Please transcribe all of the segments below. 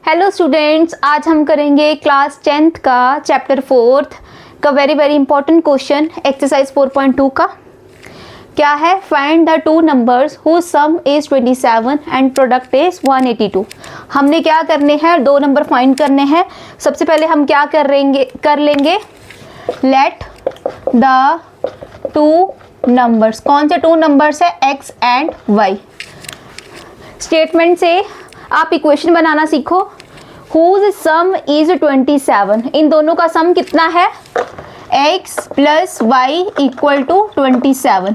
Hello students, आज हम करेंगे क्लास 10th का चैप्टर 4th का वेरी इंपॉर्टेंट क्वेश्चन एक्सरसाइज 4.2 का। क्या है? Find the two numbers whose sum is 27 and product is 182। हमने क्या करने हैं? दो नंबर फाइंड करने हैं। सबसे पहले हम क्या कर लेंगे लेट द टू नंबर्स, कौन से टू नंबर्स है? x and y। स्टेटमेंट से आप इक्वेशन बनाना सीखो। हुज सम इज 27, इन दोनों का सम कितना है? x plus Y equal to 27।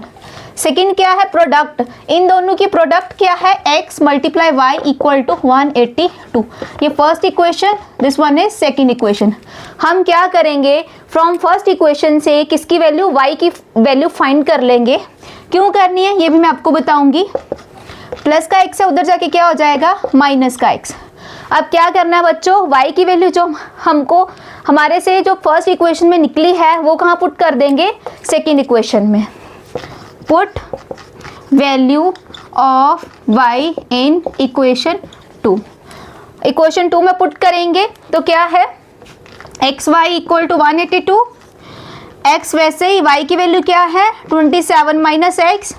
Second क्या है? प्रोडक्ट, इन दोनों की प्रोडक्ट क्या है? x multiply Y equal to 182। ये first equation, this one is second equation. हम क्या करेंगे? फ्रॉम फर्स्ट इक्वेशन से किसकी वैल्यू? y की वैल्यू फाइंड कर लेंगे। क्यों करनी है ये भी मैं आपको बताऊंगी। प्लस का x है, उधर जाके क्या हो जाएगा? माइनस का x। अब क्या करना है बच्चों? y की वैल्यू जो हमको हमारे से जो फर्स्ट इक्वेशन में निकली है वो कहाँ पुट कर देंगे? सेकेंड इक्वेशन में। Put value of y in equation 2। Equation 2 में पुट करेंगे तो क्या है? X Y equal to 182। x वैसे ही y की वैल्यू क्या है? 27 माइनस एक्स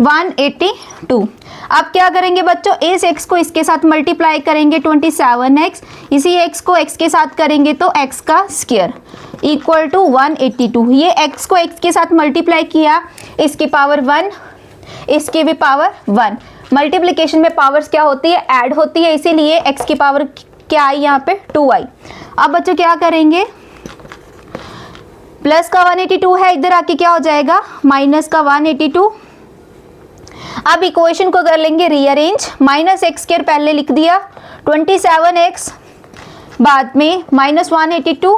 182। अब क्या करेंगे बच्चों? इस x को इसके साथ मल्टीप्लाई करेंगे 27x, इसी x को x के साथ करेंगे तो x का स्क्वायर इक्वल टू 182। ये x को x के साथ मल्टीप्लाई किया, इसकी पावर 1, इसकी भी पावर 1। मल्टीप्लिकेशन में पावर्स क्या होती है? ऐड होती है, इसीलिए x की पावर क्या आई यहाँ पे? 2 आई। अब बच्चों क्या करेंगे? प्लस का 182 है, इधर आके क्या हो जाएगा? माइनस का 182। अब इक्वेशन को कर लेंगे रीअरेंज। माइनस एक्स स्क्वायर पहले लिख दिया, 27x बाद में माइनस 182।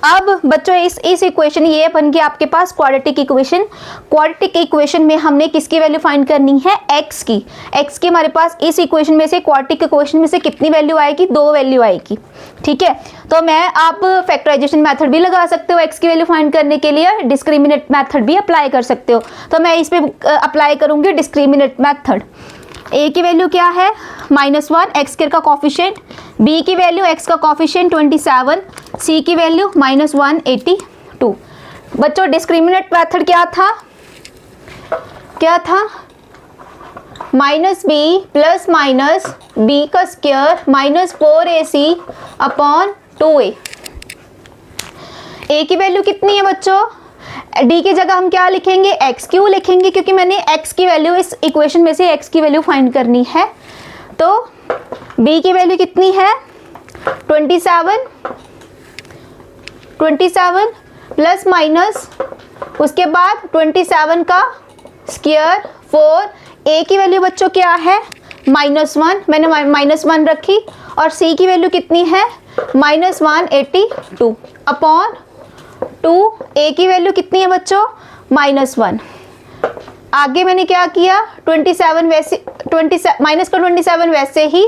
अब बच्चों इस इक्वेशन, ये बन गया आपके पास क्वाड्रेटिक इक्वेशन। क्वाड्रेटिक इक्वेशन में हमने किसकी वैल्यू फाइंड करनी है? x की। x की हमारे पास इस इक्वेशन में से, क्वाड्रेटिक इक्वेशन में से कितनी वैल्यू आएगी? 2 वैल्यू आएगी। ठीक है, तो मैं आप फैक्टराइजेशन मेथड भी लगा सकते हो x की वैल्यू फाइंड करने के लिए, डिस्क्रिमिनेट मेथड भी अप्लाई कर सकते हो। तो मैं इस पे अप्लाई करूंगी डिस्क्रिमिनेट मेथड। a की वैल्यू क्या है? -1 एक्स स्क्वायर का कॉफिशिएंट, b की वैल्यू x का कॉफिशिएंट 27, c की वैल्यू -182। बच्चों डिस्क्रिमिनेट मेथड क्या था? Minus b plus minus b का square -4ac upon 2a। a की वैल्यू कितनी है बच्चों? d की जगह हम क्या लिखेंगे? x क्यों लिखेंगे? क्योंकि मैंने x की वैल्यू, इस इक्वेशन में से x की वैल्यू फाइंड करनी है। तो b की वैल्यू कितनी है? 27 प्लस माइनस, उसके बाद 27 का स्क्वायर 4। a की वैल्यू बच्चों क्या है? -1, मैंने -1 रखी। और c की वैल्यू कितनी है? -182 अपॉन 2। a की वैल्यू कितनी है बच्चों? -1। आगे मैंने क्या किया? 27 वैसे, माइनस का 27 वैसे ही,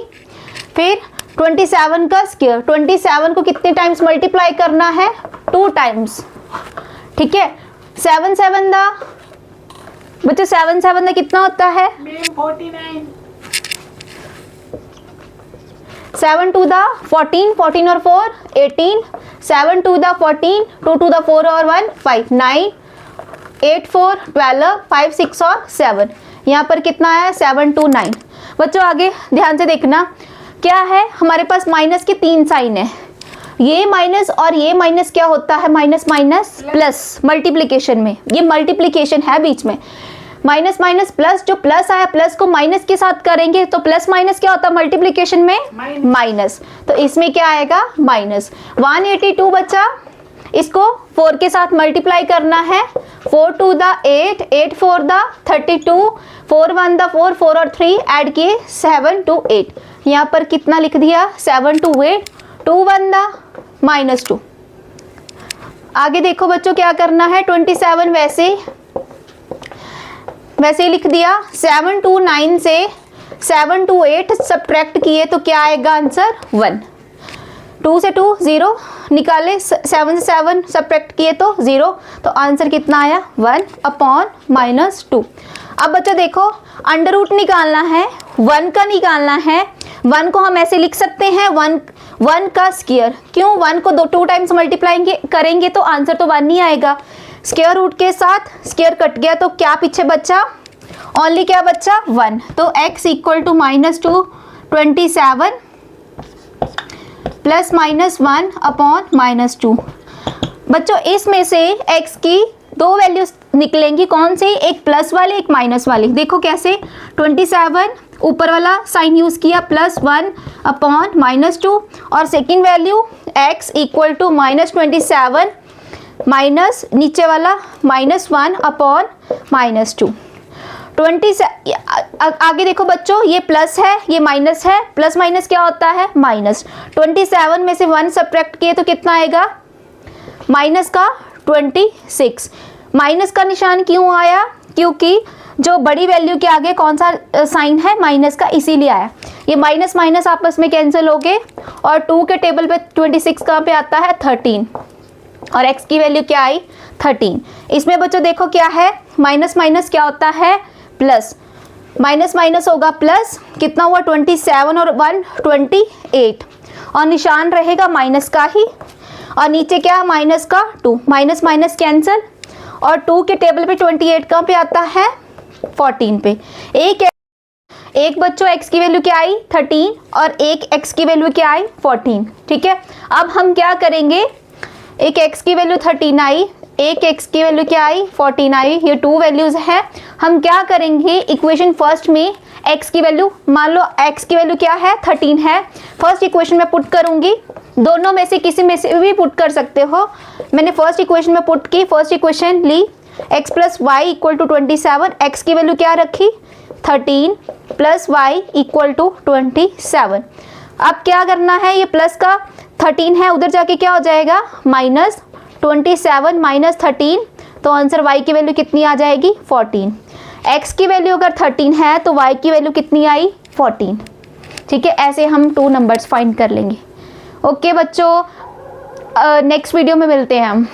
फिर 27 का स्क्वायर। 27 को कितने टाइम्स मल्टीप्लाई करना है? 2 टाइम्स। ठीक है, 7 7 दा बच्चों, 7 7 दा कितना होता है? 49। 7 2 दा 14, 14 और 4 18, 7 2 दा 14, 2 2 दा 4 और 1 5, 9 8 4 12, 5 6 और 7। यहाँ पर कितना आया? 7 2 9। बच्चों आगे ध्यान से देखना, क्या है हमारे पास? माइनस के 3 साइन है। ये माइनस और ये माइनस क्या होता है? Minus minus plus. मल्टीप्लिकेशन में ये मल्टीप्लिकेशन है, बीच में माइनस माइनस प्लस। जो प्लस आया, प्लस को माइनस के साथ करेंगे तो प्लस माइनस क्या होता है मल्टीप्लिकेशन में? माइनस। तो इसमें क्या आएगा? माइनस 182 बच्चा। इसको 4 के साथ मल्टीप्लाई करना है। 4 2 दा 8, 8 4 दा 32, 4 1 दा 4, 4 और 3 ऐड किए 7 2 8। यहाँ पर कितना लिख दिया? 7 2 8, 2 1 दा -2। आगे देखो बच्चों क्या करना है? 27 वैसे ही लिख दिया। 7 2 9 से 7 2 8 सब्ट्रैक्ट किए तो क्या आएगा आंसर? 1। 2 से 2 0 निकाले, 7 से 7 सब्ट्रैक्ट किए तो 0। तो आंसर कितना आया? 1 अपॉन -2। अब बच्चों देखो, अंडर रूट निकालना है, 1 का निकालना है। 1 को हम ऐसे लिख सकते हैं 1 का स्क्वायर। क्यों? 1 को 2 टाइम्स मल्टीप्लाई करेंगे तो आंसर तो 1 ही आएगा। स्क्वायर रूट के साथ स्क्वायर कट गया तो क्या पीछे बचा? ओनली क्या बचा? 1। तो x equal to -2 27 plus -1 upon -2। बच्चों इसमें से x की 2 वैल्यूज निकलेंगी, कौन सी? एक प्लस वाली एक माइनस वाली। देखो कैसे, 27 ऊपर वाला साइन यूज़ किया +1 अपॉन -2 और second value x equal to -27 minus नीचे वाला -1 अपॉन -2। 20 आगे देखो बच्चों, ये प्लस है ये माइनस है, प्लस माइनस क्या होता है? माइनस। 27 में से 1 सब्ट्रैक्ट किए तो कितना आएगा? माइनस का 26। माइनस का निशान क्यों आया? क्योंकि जो बड़ी वैल्यू के आगे कौन सा साइन है? माइनस का, इसीलिए आया। ये माइनस माइनस आपस में कैंसिल हो गए और 2 के टेबल पे 26 कहाँ पे आता है? 13। और x की वैल्यू क्या आई? 13। इसमें बच्चों देखो क्या है, माइनस माइनस क्या होता है? प्लस। माइनस माइनस होगा प्लस, कितना हुआ? 27 और 1 28 और निशान रहेगा माइनस का ही। और नीचे क्या? माइनस का 2, माइनस माइनस कैंसिल और 2 के टेबल पे 28 कहाँ पे आता है? 14 पे। एक बच्चों x की वैल्यू क्या आई? 13 और एक x की वैल्यू क्या आई? 14। ठीक है, अब हम क्या करेंगे, एक x की वैल्यू 13 आई, एक x की वैल्यू क्या आई? 14 आई। ये 2 वैल्यूज है। हम क्या करेंगे, इक्वेशन फर्स्ट में x की वैल्यू, मान लो x की वैल्यू क्या है? 13 है। फर्स्ट इक्वेशन में पुट करूंगी, दोनों में से किसी में से भी पुट कर सकते हो। मैंने फर्स्ट इक्वेशन में पुट की, फर्स्ट इक्वेशन ली x plus Y equal to 27, x की वैल्यू क्या रखी? 13 प्लस वाई इक्वल टू 27। अब क्या करना है, ये प्लस का 13 है, उधर जाके क्या हो जाएगा? -27 माइनस 13, तो आंसर y की वैल्यू कितनी आ जाएगी? 14। x की वैल्यू अगर 13 है तो y की वैल्यू कितनी आई? 14। ठीक है, ऐसे हम 2 नंबर्स फाइंड कर लेंगे। ओके बच्चों, नेक्स्ट वीडियो में मिलते हैं हम।